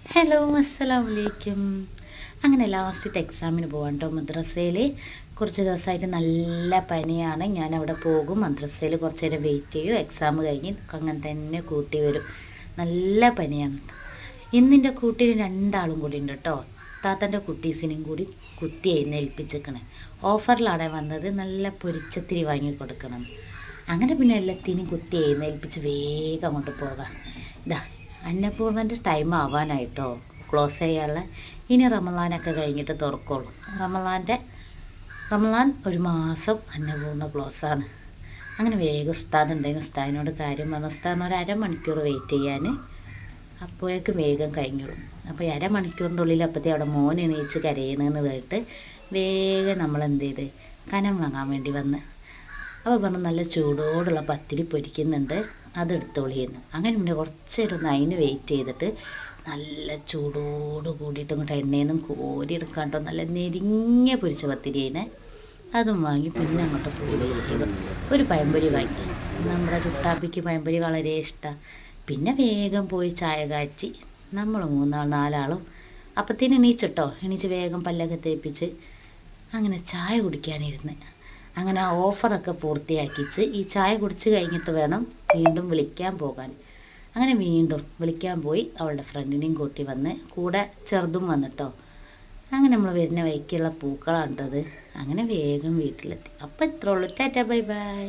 Hello, അസ്സലാമു അലൈക്കും. അങ്ങനെ ലാസ്റ്റത്തെ എക്സാമിന് പോകാം കേട്ടോ. മദ്രസയിൽ കുറച്ച് ദിവസമായിട്ട് നല്ല പനിയാണ്. ഞാൻ അവിടെ പോകും, മദ്രസയിൽ കുറച്ച് നേരം വെയിറ്റ് ചെയ്യും, എക്സാം കഴിഞ്ഞ് അങ്ങനെ തന്നെ കൂട്ടി വരും. നല്ല പനിയാണ്. ഇന്നിൻ്റെ കൂട്ടിന് രണ്ടാളും കൂടി ഉണ്ട് കേട്ടോ. താത്തൻ്റെ കുട്ടീസിനും കൂടി കുത്തി എഴുന്നേൽപ്പിച്ചിരിക്കണേ. ഓഫറിലാണ് വന്നത്, നല്ല പൊരിച്ചത്തിരി വാങ്ങി കൊടുക്കണം. അങ്ങനെ പിന്നെ എല്ലാത്തിനും കുത്തി എഴുന്നേൽപ്പിച്ച് വേഗം അങ്ങോട്ട് പോകാം. ഇതാ അന്നപൂർണ്ണൻ്റെ ടൈം ആവാനായിട്ടോ, ക്ലോസ് ചെയ്യാനുള്ള. ഇനി റമളാനൊക്കെ കഴിഞ്ഞിട്ട് തുറക്കുള്ളൂ. റമളാൻ ഒരു മാസം അന്നപൂർണ്ണ ക്ലോസാണ്. അങ്ങനെ വേഗം ഉസ്താദ് ഉണ്ടായിരുന്നു. ഉസ്താദിനോട് കാര്യം പറഞ്ഞു. ഉസ്താദിന് ഒരു അരമണിക്കൂർ വെയിറ്റ് ചെയ്യാൻ. അപ്പോഴേക്കും വേഗം കഴിഞ്ഞോളും. അപ്പോൾ ഈ അരമണിക്കൂറിൻ്റെ ഉള്ളിൽ അപ്പോഴത്തേ അവിടെ മോൻ എണീച്ച് കരയണമെന്ന് കേട്ട് വേഗം നമ്മൾ എന്ത് ചെയ്ത് കനം വാങ്ങാൻ വേണ്ടി വന്ന്. അപ്പോൾ പറഞ്ഞു നല്ല ചൂടോടുള്ള പത്തിരി പൊരിക്കുന്നുണ്ട്, അതെടുത്തോളിയെന്ന്. അങ്ങനെ പിന്നെ കുറച്ച് നേരം ഒന്ന് അതിന് വെയിറ്റ് ചെയ്തിട്ട് നല്ല ചൂടോട് കൂടിയിട്ട് ഇങ്ങോട്ട് എണ്ണയിൽ നിന്നും കോരിയെടുക്കാണ്ടോ നല്ല നെരിഞ്ഞ പൊരിച്ച പത്തിരി അതിനെ അതും വാങ്ങി പിന്നെ അങ്ങോട്ട് പോയി വേഗം ഒരു പഴംപൊരി വാങ്ങി. നമ്മുടെ ചുട്ടാപ്പിക്ക് പഴംപൊരി വളരെ ഇഷ്ടമാണ്. പിന്നെ വേഗം പോയി ചായ കാച്ചി നമ്മൾ നാലാളും അപ്പത്തേന് എണീച്ച് വേഗം പല്ലൊക്കെ തേപ്പിച്ച് അങ്ങനെ ചായ കുടിക്കാനിരുന്ന്. അങ്ങനെ ആ ഓഫറൊക്കെ പൂർത്തിയാക്കിച്ച് ഈ ചായ കുടിച്ച് കഴിഞ്ഞിട്ട് വേണം വീണ്ടും വിളിക്കാൻ പോകാൻ. അങ്ങനെ വീണ്ടും വിളിക്കാൻ പോയി. അവളുടെ ഫ്രണ്ടിനെയും കൂട്ടി വന്ന്, കൂടെ ചെറുതും വന്നിട്ടോ. അങ്ങനെ നമ്മൾ വരുന്ന വഴിക്കുള്ള പൂക്കളാണ്ടത്. അങ്ങനെ വേഗം വീട്ടിലെത്തി. അപ്പോൾ ഇത്രേ ഉള്ളൂ. Tata, bye bye.